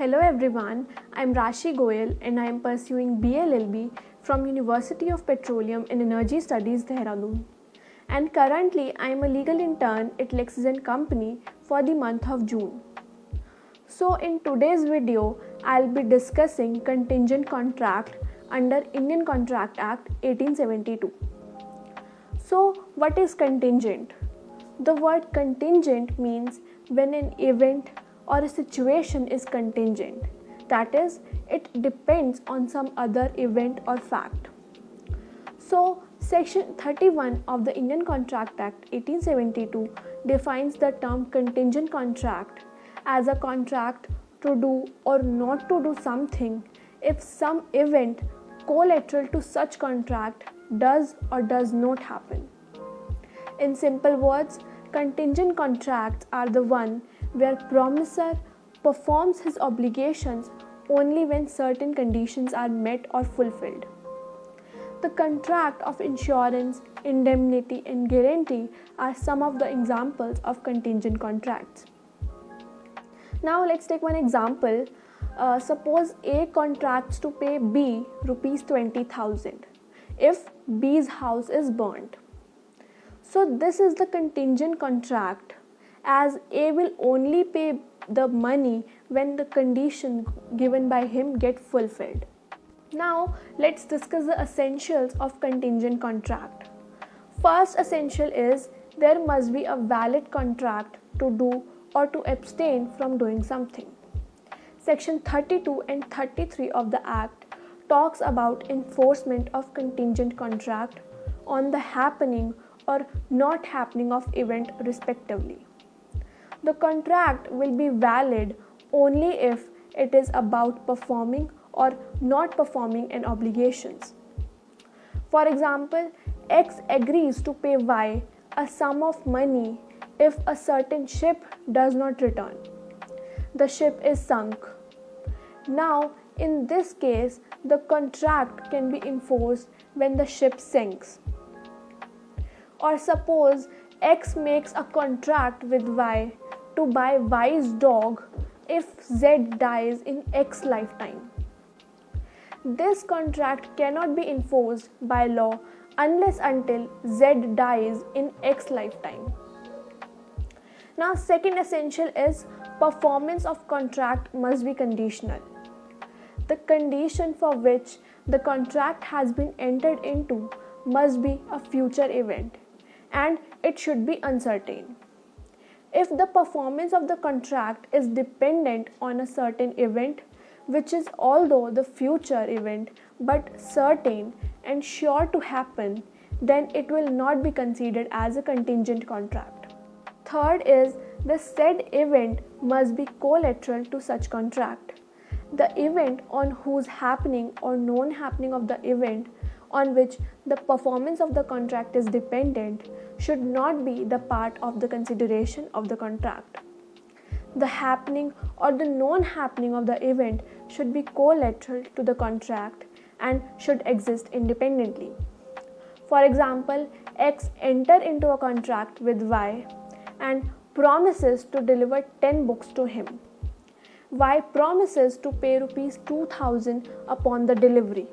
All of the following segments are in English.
Hello everyone, I am Rashi Goyal and I am pursuing BLLB from University of Petroleum and Energy Studies, Dehradun. And currently I am a legal intern at Lexis & Company for the month of June. So in today's video, I'll be discussing contingent contract under Indian Contract Act 1872. So what is contingent? The word contingent means when an event or a situation is contingent, that is, it depends on some other event or fact. So, Section 31 of the Indian Contract Act 1872 defines the term contingent contract as a contract to do or not to do something if some event collateral to such contract does or does not happen. In simple words, contingent contracts are the one where promisor performs his obligations only when certain conditions are met or fulfilled. The contract of insurance, indemnity, and guarantee are some of the examples of contingent contracts. Now let's take one example. Suppose A contracts to pay B rupees 20,000 if B's house is burnt. So this is the contingent contract, as A will only pay the money when the condition given by him get fulfilled. Now let's discuss the essentials of contingent contract. First essential is there must be a valid contract to do or to abstain from doing something. Section 32 and 33 of the Act talks about enforcement of contingent contract on the happening or not happening of event respectively. The contract will be valid only if it is about performing or not performing an obligations. For example, X agrees to pay Y a sum of money if a certain ship does not return. The ship is sunk. Now, in this case, the contract can be enforced when the ship sinks. Or suppose X makes a contract with Y to buy Y's dog if Z dies in X lifetime. This contract cannot be enforced by law unless until Z dies in X lifetime. Now, second essential is performance of contract must be conditional. The condition for which the contract has been entered into must be a future event, and it should be uncertain. If the performance of the contract is dependent on a certain event, which is although the future event but certain and sure to happen, then it will not be considered as a contingent contract. Third is the said event must be collateral to such contract. The event on whose happening or known happening of the event on which the performance of the contract is dependent should not be the part of the consideration of the contract. The happening or the known happening of the event should be collateral to the contract and should exist independently. For example, X enters into a contract with Y and promises to deliver 10 books to him. Y promises to pay rupees 2,000 upon the delivery.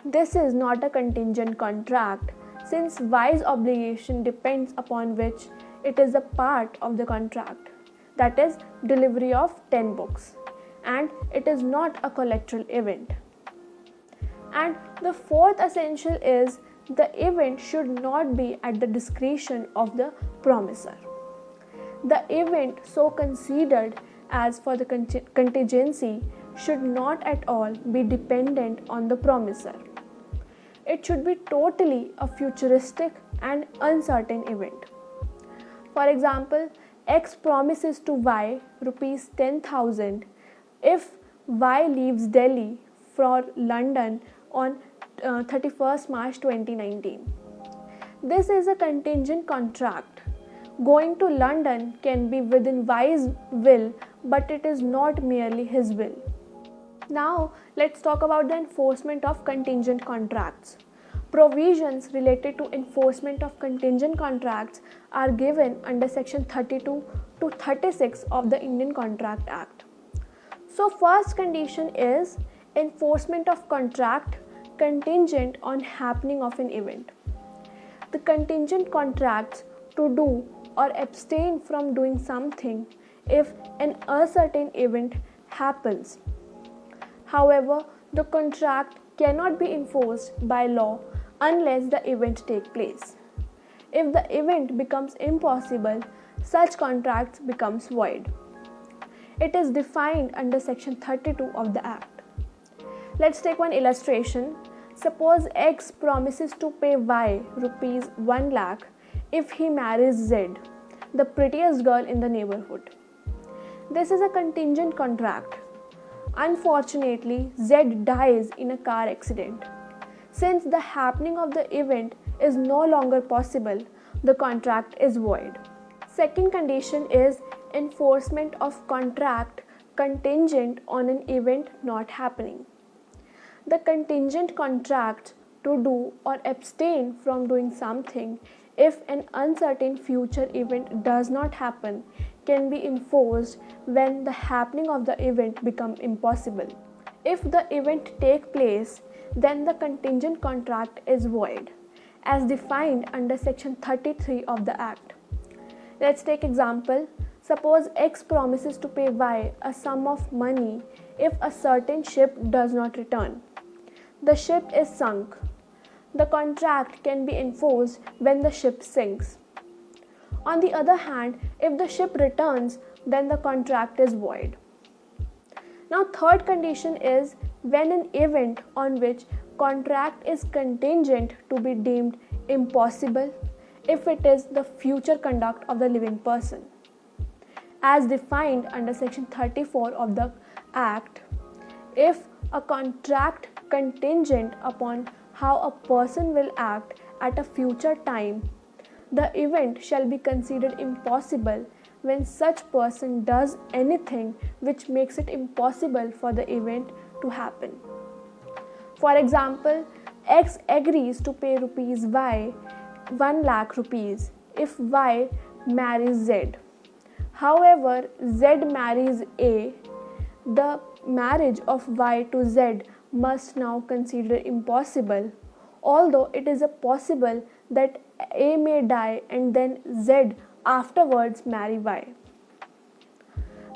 This is not a contingent contract since Y's obligation depends upon which it is a part of the contract, that is, delivery of 10 books, and it is not a collateral event. And the fourth essential is the event should not be at the discretion of the promisor. The event so considered as for the contingency should not at all be dependent on the promisor. It should be totally a futuristic and uncertain event. For example, X promises to Y rupees 10,000 if Y leaves Delhi for London on 31st March 2019. This is a contingent contract. Going to London can be within Y's will, but it is not merely his will. Now, let's talk about the enforcement of contingent contracts. Provisions related to enforcement of contingent contracts are given under Section 32 to 36 of the Indian Contract Act. So first condition is enforcement of contract contingent on happening of an event. The contingent contracts to do or abstain from doing something if an uncertain event happens. However, the contract cannot be enforced by law unless the event takes place. If the event becomes impossible, such contracts becomes void. It is defined under section 32 of the Act. Let's take one illustration. Suppose X promises to pay Y rupees 1 lakh if he marries Z, the prettiest girl in the neighborhood. This is a contingent contract. Unfortunately, Z dies in a car accident. Since the happening of the event is no longer possible, the contract is void. Second condition is enforcement of contract contingent on an event not happening. The contingent contract to do or abstain from doing something if an uncertain future event does not happen can be enforced when the happening of the event becomes impossible. If the event takes place, then the contingent contract is void, as defined under section 33 of the Act. Let's take example. Suppose X promises to pay Y a sum of money if a certain ship does not return. The ship is sunk. The contract can be enforced when the ship sinks. On the other hand, if the ship returns, then the contract is void. Now, third condition is when an event on which contract is contingent to be deemed impossible if it is the future conduct of the living person. As defined under section 34 of the Act, if a contract contingent upon how a person will act at a future time, the event shall be considered impossible when such person does anything which makes it impossible for the event to happen. For example, X agrees to pay rupees Y 1 lakh rupees if Y marries Z. However, Z marries A. The marriage of Y to Z must now consider impossible, although it is possible that A may die and then Z afterwards marry Y.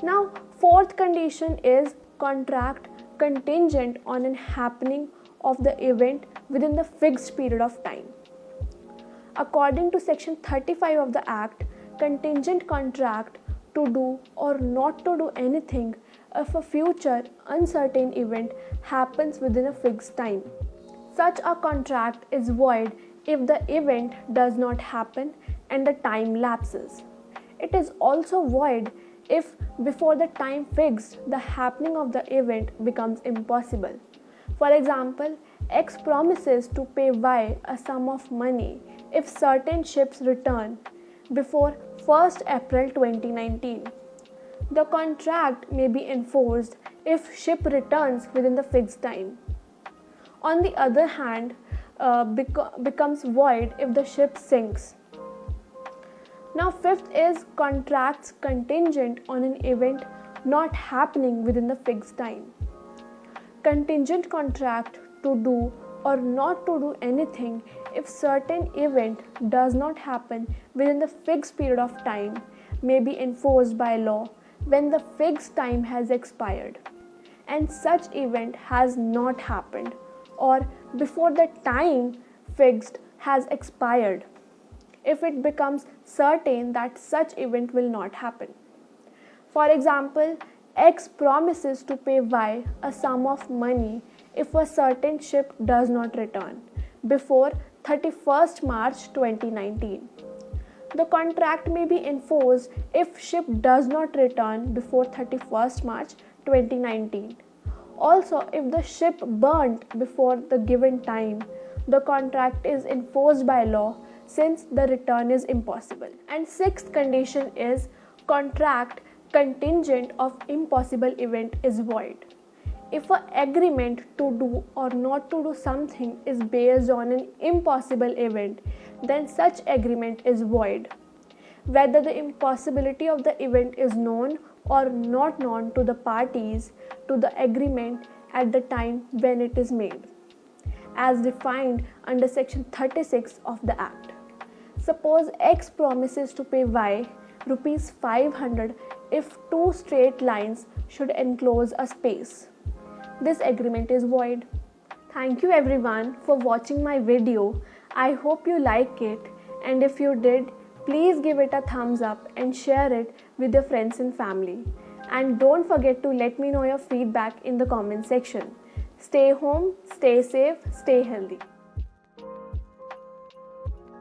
Now, fourth condition is contract contingent on an happening of the event within the fixed period of time. According to section 35 of the Act, contingent contract to do or not to do anything if a future uncertain event happens within a fixed time. Such a contract is void if the event does not happen and the time lapses. It is also void if before the time fixed the happening of the event becomes impossible. For example, X promises to pay Y a sum of money if certain ships return before 1st April 2019. The contract may be enforced if ship returns within the fixed time. On the other hand, becomes void if the ship sinks. Now, fifth is contracts contingent on an event not happening within the fixed time. Contingent contract to do or not to do anything if certain event does not happen within the fixed period of time may be enforced by law when the fixed time has expired and such event has not happened or before the time fixed has expired if it becomes certain that such event will not happen. For example, X promises to pay Y a sum of money if a certain ship does not return before 31st March 2019. The contract may be enforced if ship does not return before 31st March 2019. Also, if the ship burnt before the given time, the contract is enforced by law since the return is impossible. And sixth condition is contract contingent of impossible event is void. If an agreement to do or not to do something is based on an impossible event, then such agreement is void, whether the impossibility of the event is known or not known to the parties to the agreement at the time when it is made, as defined under Section 36 of the Act. Suppose X promises to pay Y rupees 500 if two straight lines should enclose a space. This agreement is void. Thank you everyone for watching my video. I hope you like it, and if you did, please give it a thumbs up and share it with your friends and family. And don't forget to let me know your feedback in the comment section. Stay home, stay safe, stay healthy.